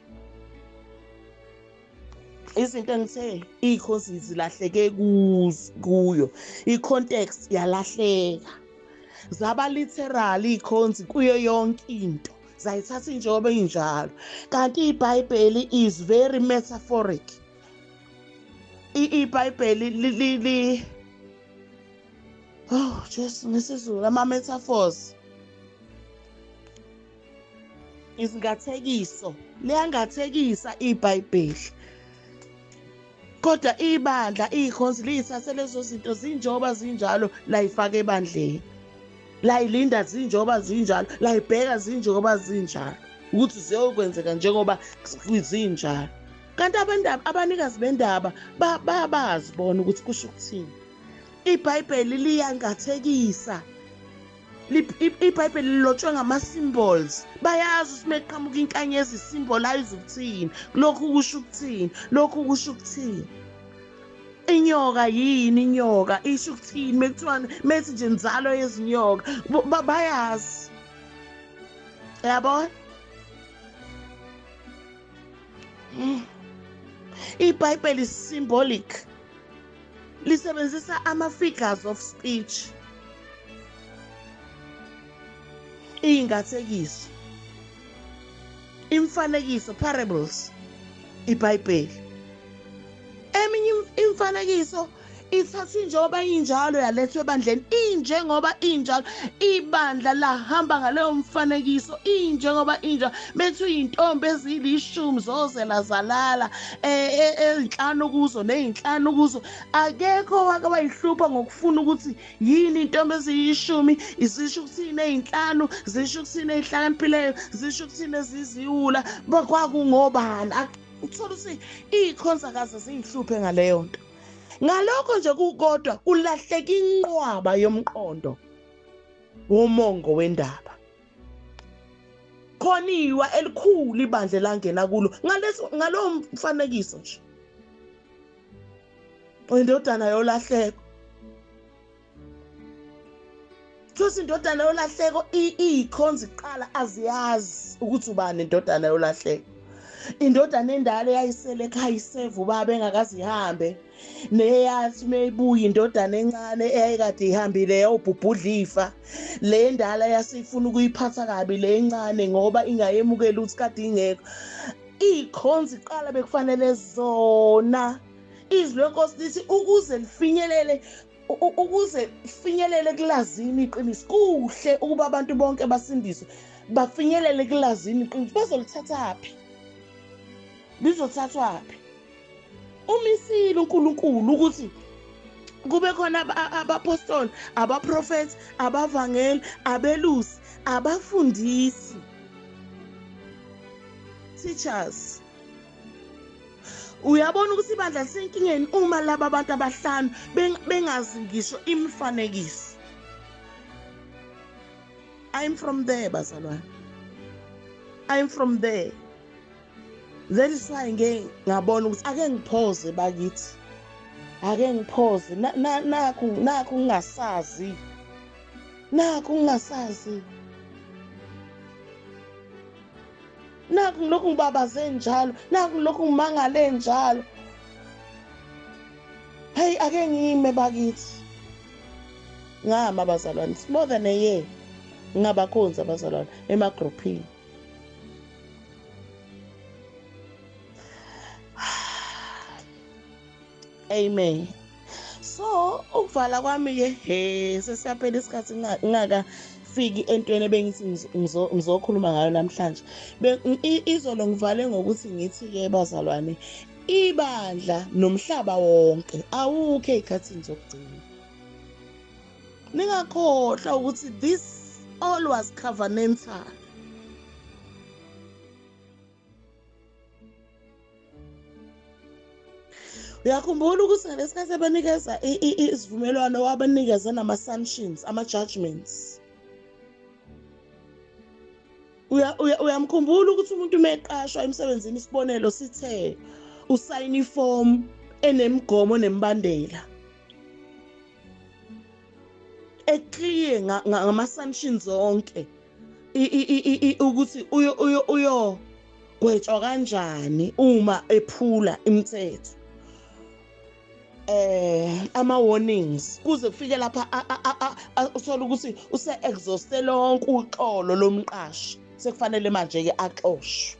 Izinto engithe iy'khozi zilahleke kuyo, i-context yalahleka, zaba literal iy'khonzi kuyo yonke into, zayithatha injoba injalo. Kanti iBhayibheli is very metaphoric. iBhayibheli just ngesizulu ama-metaphors, izingathekiso, liyangathekisa iBhayibheli. Kodwa ibandla iy'khonzi liyithathe lezo zinto zinjoba zinjalo layifaka ebandleni, layilinda zinjoba zinjalo, layibheka zinjoba zinjalo ukuthi ziyokwenzeka njengoba zinjalo. Kanti abanikazi bendaba bayabazi bona ukuthi kusho ukuthini. iBhayibheli liyangathekisa. iBhayibheli lilotshwe ngama-symbols. Bayazi ukuthi mekuqhamuka inkanyezi symbolize ukuthini, lokhu kusho ukuthini, lokhu kusho ukuthini. Inyoka yini inyoka, isho ukuthini mekuthiwa methi nje inzalo yezinyoka, bayazi. Yabona? iBhayibheli is symbolic. Lisebenzisa ama-figures of speech. ingathekiso, imfanekiso, parables, iBhayibheli. Eminye imfanekiso ithathwa njengoba injalo yalethwa ebandleni, injengoba injalo ibandla lahamba ngaleyo mfanekiso, injengoba injalo. Bethu iy'ntombi ezilishumi zozela zalala, ey'nhlanu kuzo ney'nhlanu kuzo, akekho wake wayihlupha ngokufuna ukuthi yini iy'ntombi eziyishumi zisho ukuthini ey'nhlanu, zisho ukuthini ey'hlakaniphileyo, zisho ukuthini eziziwula, kwakungobani. Uthola ukuthi iy'khonzakazi ziy'hluphe ngaleyo nto. Ngalokho nje kukodwa kulahleka inqwaba yomqondo womongo wendaba. Khona iwa elikhulu ibandla langena kulo ngalowo mfanekiso nje. Indodana yolahleko. Futhi indodana yolahleko ikhonza iqala aziyazi ukuthi ubani indodana yolahleko. Indodana endala eyayisele ekhaya iseva ubaba engakazi ihambe, neyathi meyibuya indodana encane eyayikade ihambile yawubhubhudla ifa, le ndala yasifuna ukuyiphatha kabi le encane ngoba ingayemukela ukuthi kade ingekho. Ikhonza iqala bekufanele zona izwi lenkosi lithi ukuze lifinyelele kulazini iqiniso. Kuhle ukuba abantu bonke basindiswe, bafinyelele kulazini iqiniso. Bazolithathaphi? Bizothathwaphi? Umisile uNkulunkulu ukuthi kube khona abapostoli, abaprofethi, abavangeli, abelusi, abafundisi, teachers. Uyabona ukuthi ibandla lisenkingeni uma laba abantu abahlanu bengazi ngisho imifanekiso. I'm from there, bazalwane. I'm from there. That is why ngabona ukuthi ake ngiphoze bakithi. Ake ngiphoze nakho ngingasazi. Nakho ngingasazi. Nakho lokhu ngibabaze njalo, nakho lokhu ngimangale njalo. Hey, ake ngime bakithi. Ngama bazalwane, it's more than a year. Ngabakhonza bazalwane emagroupini. Amen. So ukuvala kwami sesiyaphela isikhathi ngakafiki entweni ebengithi ngizokhuluma ngayo namhlanje. Izolo ngivale ngokuthi ngithi bazalwane, ibandla nomhlaba wonke awukho ezikhathini zokugcina. Ningakhohlwa ukuthi this all was covenantal. Uyakhumbula ukuthi ngalesikhathi abanikeza isivumelwano wabanikeza nama-sanctions, ama-judgments. Uyamkhumbula ukuthi umuntu meqashwa emsebenzini, isibonelo sithe usayina iform enemigomo nembandela, eclear ngama-sanctions onke ukuthi uyogwetshwa kanjani uma ephula imithetho. Ama-warnings kuze kufike lapha uthola ukuthi use-exhauste lonke uxolo lomqashi, sekufanele manje-ke axoshwe,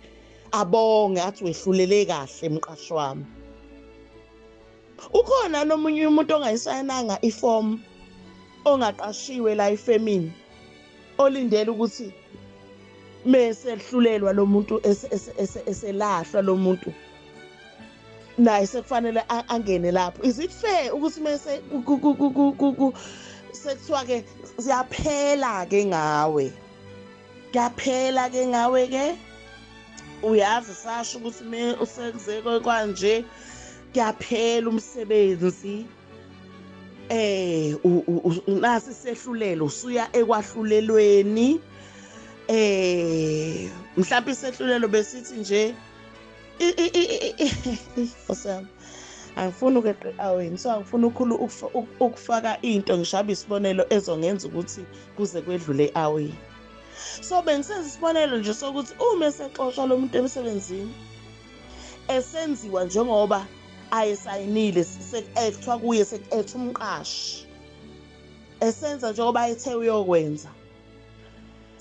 abonge athi wehlulele kahle mqashi wami. Ukhona nomunye umuntu ongayisayinanga iform, ongaqashiwe la efemini, olindele ukuthi mesehlulelwa lo muntu eselahlwa lo muntu naye sekufanele angene lapho. Is it fair ukuthi mase sekuthiwa ke siyaphela ke ngawe? Kuyaphela ke ngawe ke? Uyazi sasho ukuthi usekuzeke kwanje kuyaphela umsebenzi. Nasi sehlulelo usuya ekwahlulelweni. Mhlawumbe isehlulelo besithi nje angifuni ukweqa aweni, so angifuni ukufaka into ngishaba isibonelo ezongenza ukuthi kuze kwedlule aweni. So bengisenza isibonelo nje sokuthi uma esexoshwa lo muntu emsebenzini esenziwa njengoba ayesayinile, sekuthiwa kuye sekethe umqashi, esenza njengoba ayethe uyokwenza,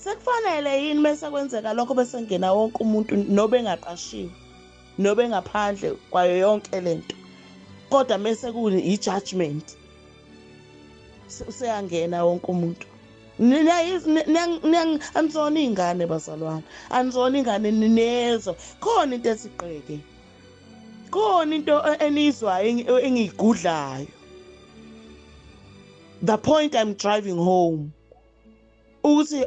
sekufanele yini bese kwenzeka lokho bese ngena wonke umuntu nobe engaqashiwe nobe ngaphandle kwayo yonke lento kodwa mase kuni i-judgment useyangena wonke umuntu anizona iy'ngane bazalwane anizona iy'ngane ninezo khona into esiqeke khona into enizwayo engiyigudlayo. The point I'm driving home ukuthi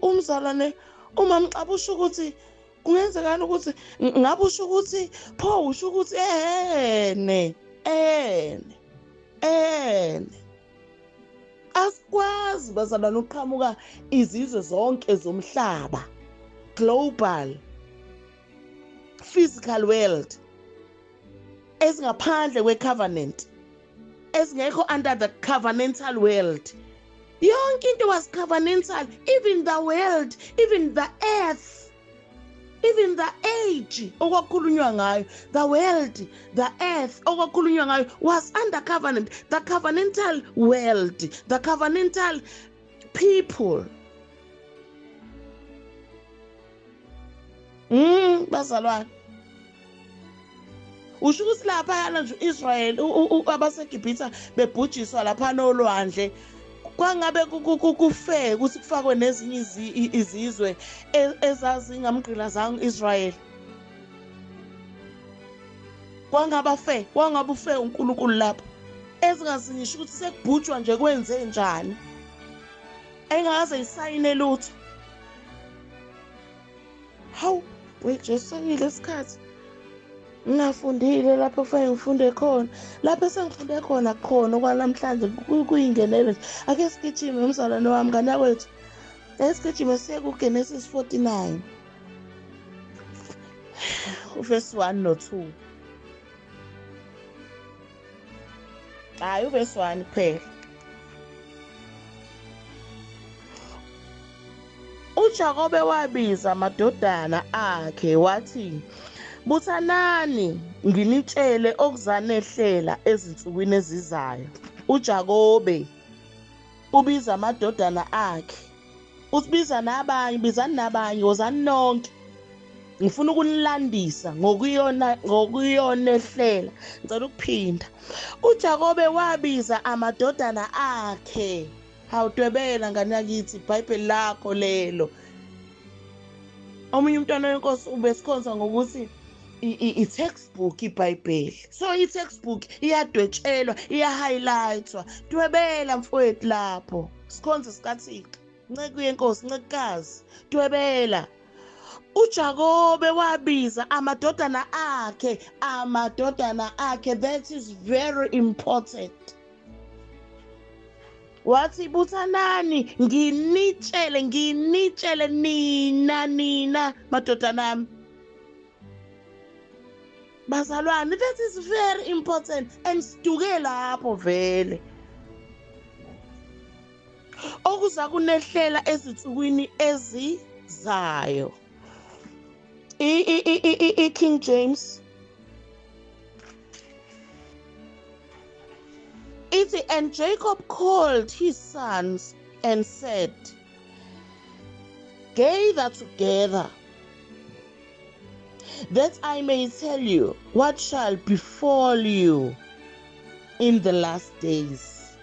umzalwane uma mcaba usho ukuthi kungenzekana ukuthi ngabe usho ukuthi pho usho ukuthi ene asikwazi bazalwane uqhamuka izizwe zonke zomhlaba, global physical world, ezingaphandle kwe-covenant, ezingekho under the covenantal world. Yonke into was covenantal, even the world, even the earth, even the age okwakhulunywa ngayo, the world, the earth okwakhulunywa ngayo was under covenant, the covenantal world, the covenantal people. Bazalwane usho ukuthi lapha yana nje Israel abaseGibhithe bebhujiswa lapha nolwandle kwangabe kufe ukuthi kufakwe nezinye izizwe ezazingamgqila zanga Israel kwangabe ufe uNkulunkulu lapha ezingazingisho ukuthi sekubhujwa nje kwenze njani engakaze isayine lutho. Hawu wejesayile isikhathi ngingafundile lapho fanele ngifunde khona lapho sengifunde khona khona okwanamhlanje kuyingenelo nje ake sigijime umzalwane wami ngane wethu esigijime siye kuGenesis 49 uverse 1 no 2 hayi uverse 1 kuphela. uJakobe wabiza amadodana akhe wathi buthanani nginitshele okuzanehlela ezinsukwini ezizayo. uJakobe ubiza amadodana akhe usibiza nabanye bizani nabanye wozani nonke ngifuna ukunilandisa ngokuyonehlela ngicela ukuphinda. uJakobe wabiza amadodana akhe. Hawudwebela ngane yakithi iBhayibheli lakho lelo. Omunye umntwana wenkosi ubesikhonza ngokuthi i-textbook iBhayibheli. So i-textbook iyadwetshelwa, iya-highlightwa. Dwebela mfowethu lapho. Sikhonze sikaThixo. Nceke yenkosi, ncekukazi. Dwebela. uJakobe wabiza amadodana akhe. That is very important. Wathi buthanani nginitshele nina madodana ami. Bazalwane, that is very important and siduke lapho vele okuza kunehlela ezinsukwini ezizayo. King James ithi, and Jacob called his sons and said, gather together, that I may tell you what shall befall you in the last days.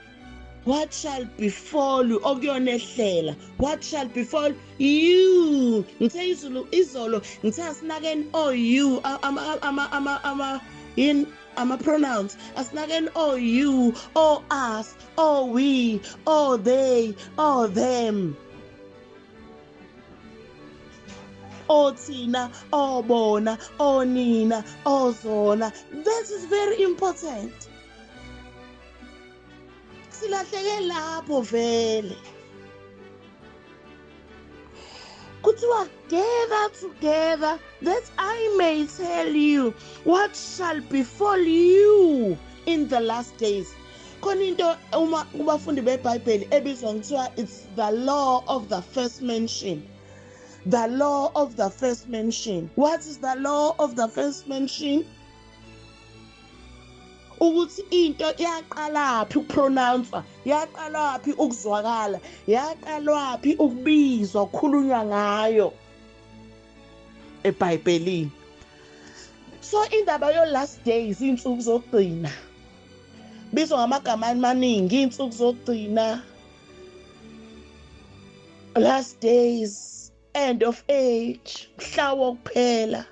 What shall befall you? Okuyonehlela. What shall befall you? Ngithe izolo ngithe asinakeni you pronouns asinakeni you, us, we, they, them. Thina, bona, nina, zona. That is very important. Silahleke lapho vele. Kuthiwa gather together that I may tell you what shall befall you in the last days. Khona into uma kubafundi beBhayibheli ebizwa ngithiwa it's the law of the first mention. The law of the first mention. What is the law of the first mention? ukuthi into yaqalaphi ukupronouncewa, yaqalaphi ukuzwakala, yaqalaphi ukubizwa ukukhulunywa ngayo eBhayibhelini. So indaba yo last days, insuku zokugcina, bizwa ngamagama amaningi, insuku zokugcina, last days, end of age, mhla wokuphela.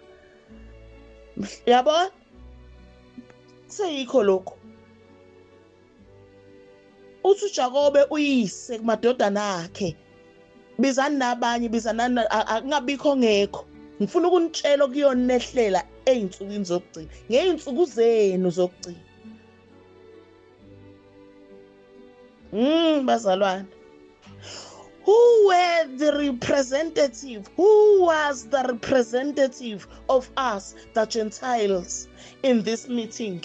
Yabona? Seyikho lokho. Uthi uJakobe uyise kumadodana akhe, bizani nabanye, bizana akungabikho ngekho. Ngifuna ukunitshela kuyona nehlela eyinsukwini zokugcina, ngeyinsuku zenu zokugcina. Bazalwane. Who were the representative? Who was the representative of us, the Gentiles, in this meeting?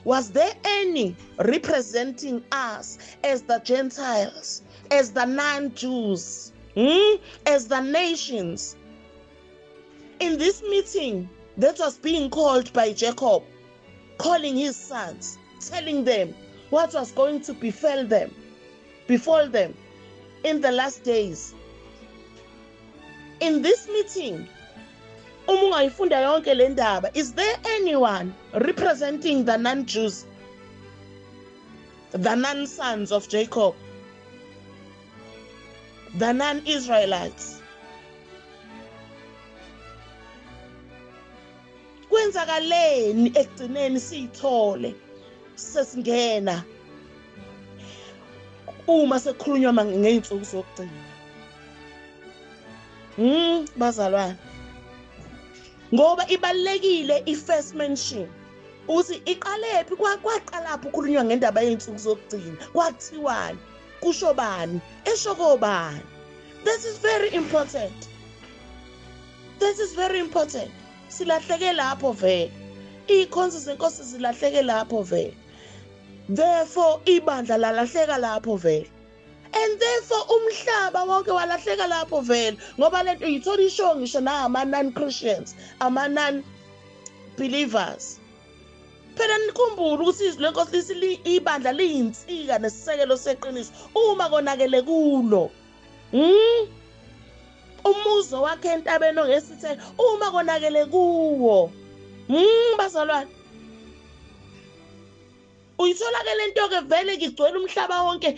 Was there any representing us as the Gentiles, as the non-Jews, as the nations? In this meeting that was being called by Jacob, calling his sons, telling them what was going to befall them in the last days. In this meeting, is there anyone representing the non-Jews, the non-sons of Jacob, the non-Israelites? Kwenzakaleni ekugcineni siyithole sesingena uma sekukhulunywa ngeyinsuku zokugcina. Bazalwane, ngoba ibalekile i-first mention uthi iqalephi, kwaqalaphi ukukhulunywa ngendaba yeyinsuku zokugcina, kwathiwani, kusho bani, esho kobani. This is very important. This is very important. Silahleke lapho vele, ikhonsi zenkosi zilahleke lapho vele, therefore ibandla lalahleka lapho vele, and therefore umhlaba wonke walahleka lapho vele, ngoba lento yithola isho ngisho nama non-Christians, ama non-believers. Phela nikhumbule ukuthi izwi lenkosi ibandla liyinsika nesisekelo seqiniso uma konakele kulo. Umuzo wakhe entabeni ongesithe uma konakele kuwo. Bazalwane, uyithola ke lento ke vele kigcwele umhlaba wonke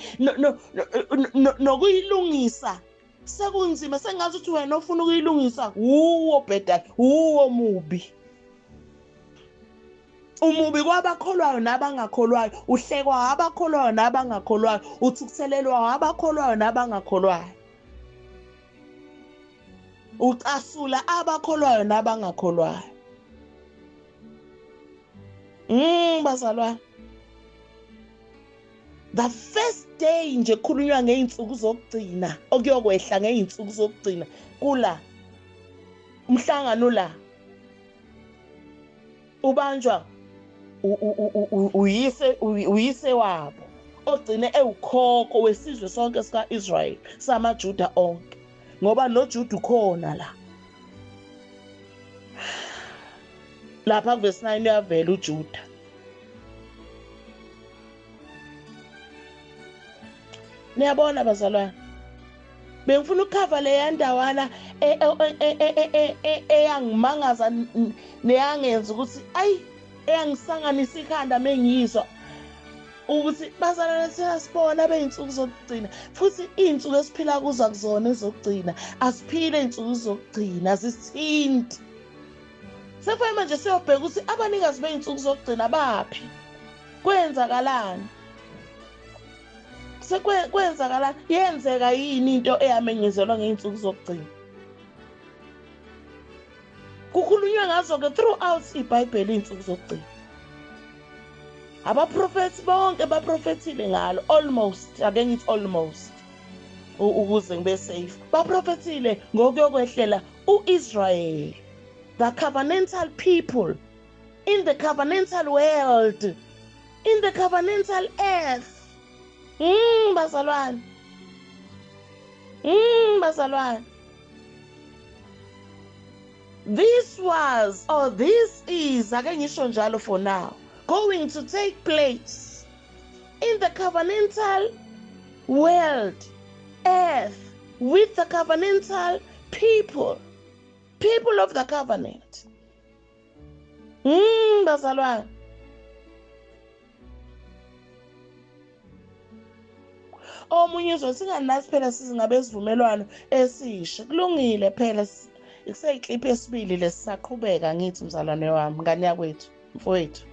nokuyilungisa sekunzima, sengazi ukuthi wena ofuna ukuyilungisa uwo bheda, uwo mubi. Umubi kwabakholwayo nabangakholwayo, uhlekwa abakholwayo nabangakholwayo, uthukuthelelwa abakholwayo nabangakholwayo, ucasula abakholwayo nabangakholwayo. Bazalwane, the first day nje kukhulunywa ngeyinsuku zokugcina, okuyokwehla ngeyinsuku zokugcina kula umhlangano la ubanjwa uyise wabo ogcine ewukhokho wesizwe sonke sika-Israyeli, samaJuda onke, ngoba noJuda ukhona la. Lapha kuvesi 9 uyavela uJuda. Niyabona bazalwane, bengifuna ukukhava leya ndawana eyangimangaza neyangenza ukuthi eyangisanganisa ikhanda mengiyizwa ukuthi bazalwane siyasibona beyinsuku zokugcina, futhi iy'nsuku esiphila kuzo akuzona ezokugcina, asiphile iy'nsuku zokugcina, zisithinte. Sefike manje siyobheka ukuthi abanikazi bey'nsuku zokugcina baphi, kwenzakalani, sekwenzakalani, yenzeka yini into eyamenyezelwa ngey'nsuku zokugcina. Kukhulunywa ngazo-ke throughout iBhayibheli iy'nsuku zokugcina. Abaprofethi bonke baprofethile ngalo, almost, ake ngithi almost, ukuze ngibe safe. Baprofethile ngokuyokwehlela u-Israel, the covenantal people, in the covenantal world, in the covenantal earth. Bazalwane. Bazalwane. This was, or this is, ake ngisho njalo for now, going to take place in the covenantal world, earth, with the covenantal people of the covenant. Bazalwane. Omunye uzosinganasi phela sizingabe isivumelwano esisha. Kulungile phela ikuseyiclip esibili lesisaqhubeka ngithi mzalwane wami, ngane yakwethu, mfowethu.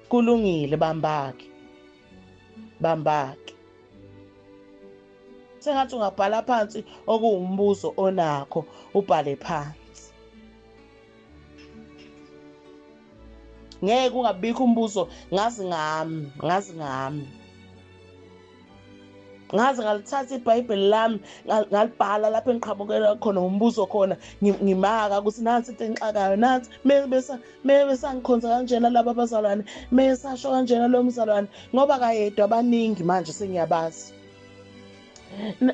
Kulungile bambake. Sengathi ungabhala phansi okuwumbuzo onakho ubhale phansi. Ngeke ungabikho umbuzo ngazi ngami. Ngaze ngalithatha iBhayibheli lami ngalibhala lapho engiqhamukela khona umbuzo khona ngimaka ukuthi nansi into engixakayo, nansi besa ngikhonza kanjena laba abazalwane, mesasho kanjena lo mzalwane, ngoba kayedwa abaningi manje sengiyabazi.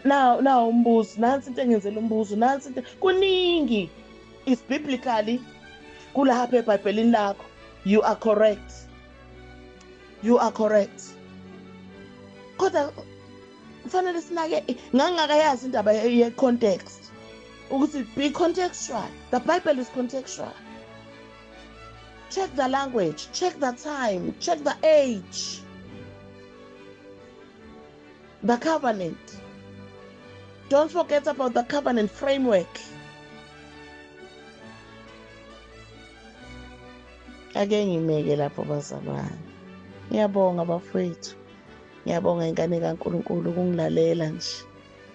Now umbuzo, nansi into engenzela umbuzo, nansi into kuningi is biblically kulapha eBhayibhelini lakho. You are correct. Kodwa kufanele sinake ngangakayazi indaba ye-context ukuthi be contextual. The Bible is contextual. Check the language, check the time, check the age. The covenant. Don't forget about the covenant framework. Ake ngimeke lapho bazalwane. Ngiyabonga bafowethu. Ngiyabonga ingane kaNkulunkulu ukungilalela nje.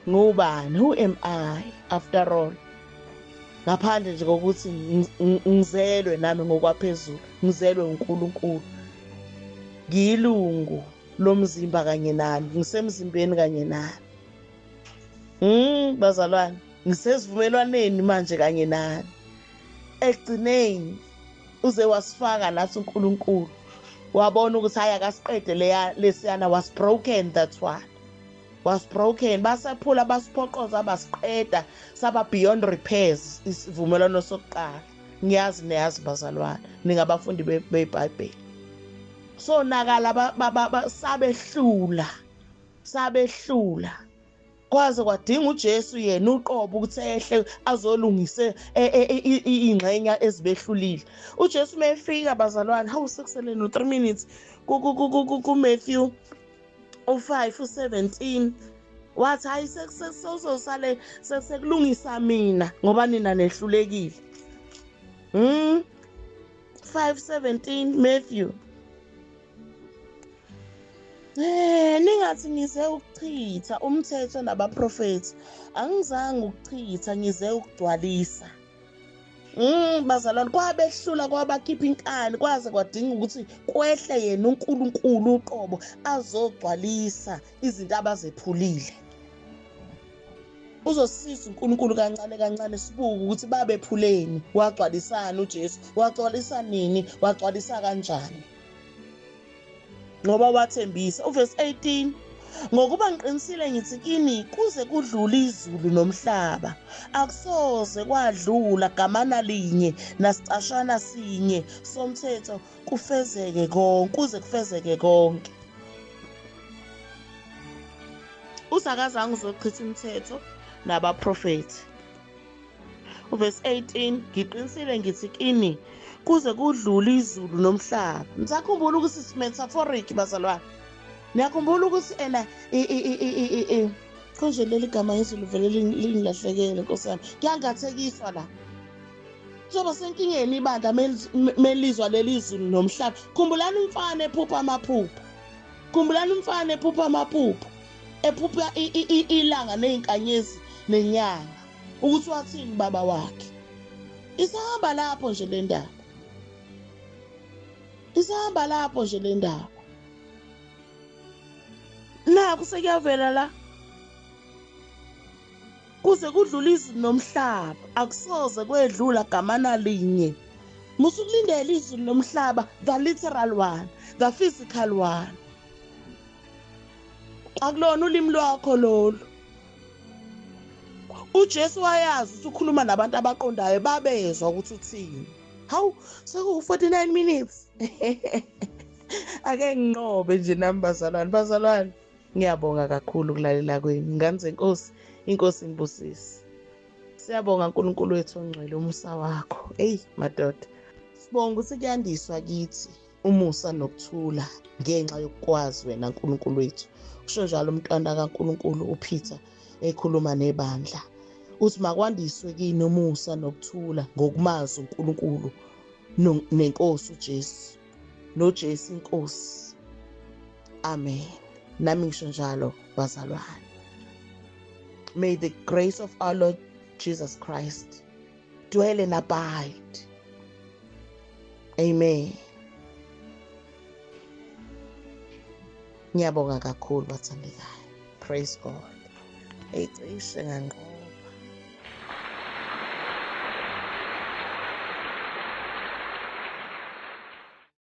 Ngubani? Who am I after all? Ngaphandle nje kokuthi ngizelwe nami ngokwaphezulu, ngizelwe uNkulunkulu. Ngiyilungu lomzimba kanye nani, ngisemzimbeni kanye nani. Bazalwane, ngisesivumelwaneni manje kanye nani. Ekugcineni uze wasifaka nathi uNkulunkulu. Wabona ukuthi hayi akasiqede lesiyana, was broken, that one. Was broken. Basaphula basiphoqoza basiqeda saba beyond repairs isivumelwano sokuqala. Ngiyazi neyazi bazalwane, ningabafundi beBhayibheli. So nakala sabehlula. Kwaze kwadinga uJesu yena uqobo ukuthi ehle azolungise ingxenya ezibehlulile. uJesu mefika bazalwane, hawu sekusele no 3 minutes ku Matthew 5:17 wathi hayi sesozosale sekulungisa mina ngoba nina nehlulekile. 5:17 Matthew. Ningathi ngize ukuchitha umthetho nabaprofeti, angizange ukuchitha, ngize ukugcwalisa. Bazalwane, kwabehlula kwabakhipha inkani, kwaze kwadinga ukuthi kwehle yena uNkulunkulu uqobo azogcwalisa izinto abazephulile. Uzosisiza uNkulunkulu kancane sibuke ukuthi babephuleni, wagcwalisana uJesu, wagcwalisa nini, wagcwalisa kanjani. Ngoba wathembisa. Verse 18, ngokuba ngiqinisile ngithi kini kuze kudlule izulu nomhlaba akusoze kwadlula gamana linye nasicashana sinye somthetho kufezeke konke, kuze kufezeke konke. Usakazange uzochitha umthetho nabaprofeti. Verse 18, ngiqinisile ngithi kini kuze kudlule izulu nomhlaba. Nisakhumbula ukuthi it's metaphoric bazalwane. Niyakhumbula ukuthi konje leli gama izulu vele lingilahlekele Nkosi yami. Ngiyangathekiswa la. Soba senkingeni ibandla melizwa leli izulu nomhlaba. Khumbulani umfana ephupha amaphupho. Ephupha ilanga nezinkanyezi nenyanga. Ukuthi wathini baba wakhe. Isahamba lapho nje le ndaba. Nakho sekuyavela la. Kuze kudlula izulu nomhlaba akusoze kwedlula gamana linye. Musukulindela izulu nomhlaba, the literal one, the physical one. Akulona ulimi lwakho lolu. uJesu wayazi ukuthi ukhuluma nabantu abaqondayo, babezwa ukuthi uthini. Hawu seku-49 minutes. Ake nginqobe nje nami bazalwane. Ngiyabonga kakhulu ukulalela kwenu. Ngani zenkosi, inkosi inibusise. Siyabonga uNkulunkulu wethu ongcwele umusa wakho. Eyi madoda. Sibonga ukuthi kuyandiswa kithi umusa nokuthula ngenxa yokukwazi wena Nkulunkulu wethu. Kusho njalo umntwana kaNkulunkulu uPeter ekhuluma nebandla. Uthi makwandiswe kini umusa nokuthula ngokumazi uNkulunkulu nenkosi uJesu. NoJesu inkosi. Amen. Nami ngisho njalo bazalwane. May the grace of our Lord Jesus Christ dwell and abide. Amen. Ngiyabonga kakhulu bathandekayo. Praise God. Eyicishe ngangqondo.